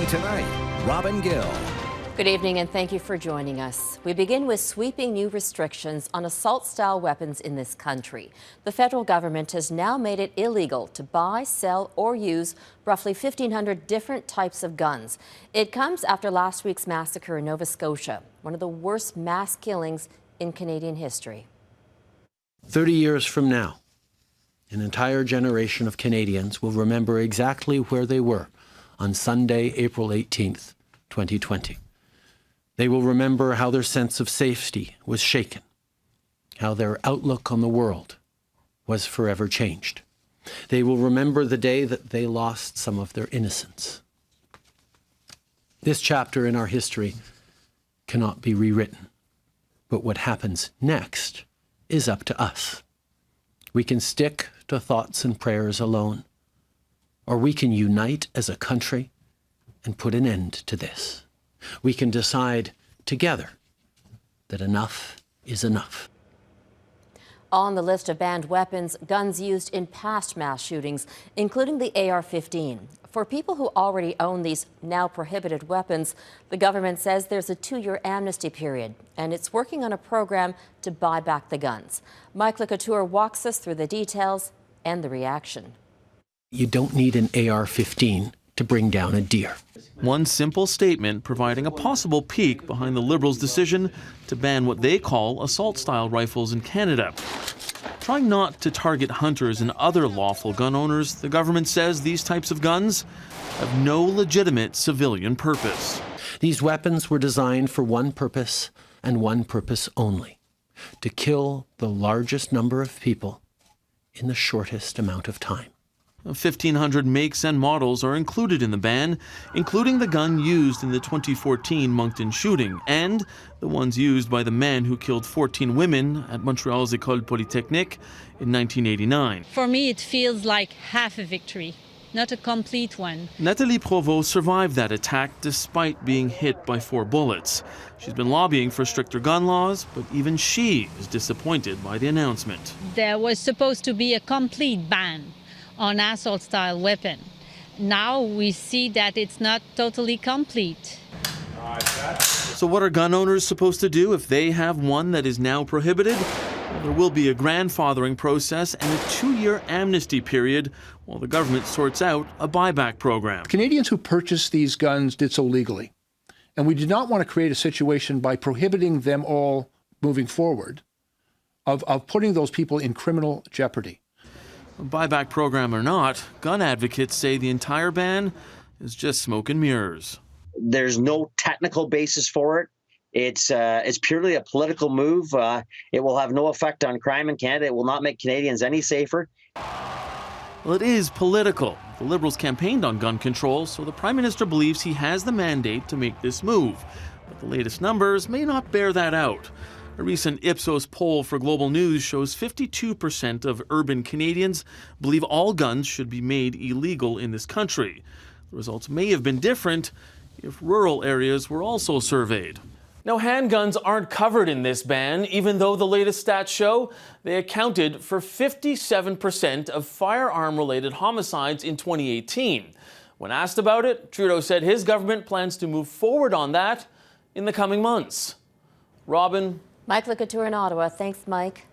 tonight, Robin Gill. Good evening and thank you for joining us. We begin with sweeping new restrictions on assault-style weapons in this country. The federal government has now made it illegal to buy, sell or use roughly 1,500 different types of guns. It comes after last week's massacre in Nova Scotia, one of the worst mass killings in Canadian history. 30 years from now, an entire generation of Canadians will remember exactly where they were on Sunday, April 18th, 2020. They will remember how their sense of safety was shaken, how their outlook on the world was forever changed. They will remember the day that they lost some of their innocence. This chapter in our history cannot be rewritten, but what happens next is up to us. We can stick to thoughts and prayers alone, or we can unite as a country and put an end to this. We can decide together that enough is enough. On the list of banned weapons, guns used in past mass shootings, including the AR-15. For people who already own these now prohibited weapons, the government says there's a 2-year amnesty period, and it's working on a program to buy back the guns. Couteur walks us through the details and the reaction. You don't need an AR-15 to bring down a deer. One simple statement providing a possible peek behind the Liberals' decision to ban what they call assault-style rifles in Canada. Trying not to target hunters and other lawful gun owners, the government says these types of guns have no legitimate civilian purpose. These weapons were designed for one purpose and one purpose only: to kill the largest number of people in the shortest amount of time. 1,500 makes and models are included in the ban, including the gun used in the 2014 Moncton shooting and the ones used by the man who killed 14 women at Montreal's École Polytechnique in 1989. For me, it feels like half a victory, not a complete one. Nathalie Provost survived that attack despite being hit by 4 bullets. She's been lobbying for stricter gun laws, but even she is disappointed by the announcement. There was supposed to be a complete ban on assault-style weapon. Now we see that it's not totally complete. So what are gun owners supposed to do if they have one that is now prohibited? Well, there will be a grandfathering process and a 2-year amnesty period while the government sorts out a buyback program. Canadians who purchased these guns did so legally, and we did not want to create a situation by prohibiting them all moving forward of putting those people in criminal jeopardy. A buyback program or not, gun advocates say the entire ban is just smoke and mirrors. There's no technical basis for it. It's purely a political move. It will have no effect on crime in Canada. It will not make Canadians any safer. Well, it is political. The Liberals campaigned on gun control, so the Prime Minister believes he has the mandate to make this move. But the latest numbers may not bear that out. A recent Ipsos poll for Global News shows 52% of urban Canadians believe all guns should be made illegal in this country. The results may have been different if rural areas were also surveyed. Now, handguns aren't covered in this ban, even though the latest stats show they accounted for 57% of firearm-related homicides in 2018. When asked about it, Trudeau said his government plans to move forward on that in the coming months. Robin. Couteur in Ottawa. Thanks, Mike.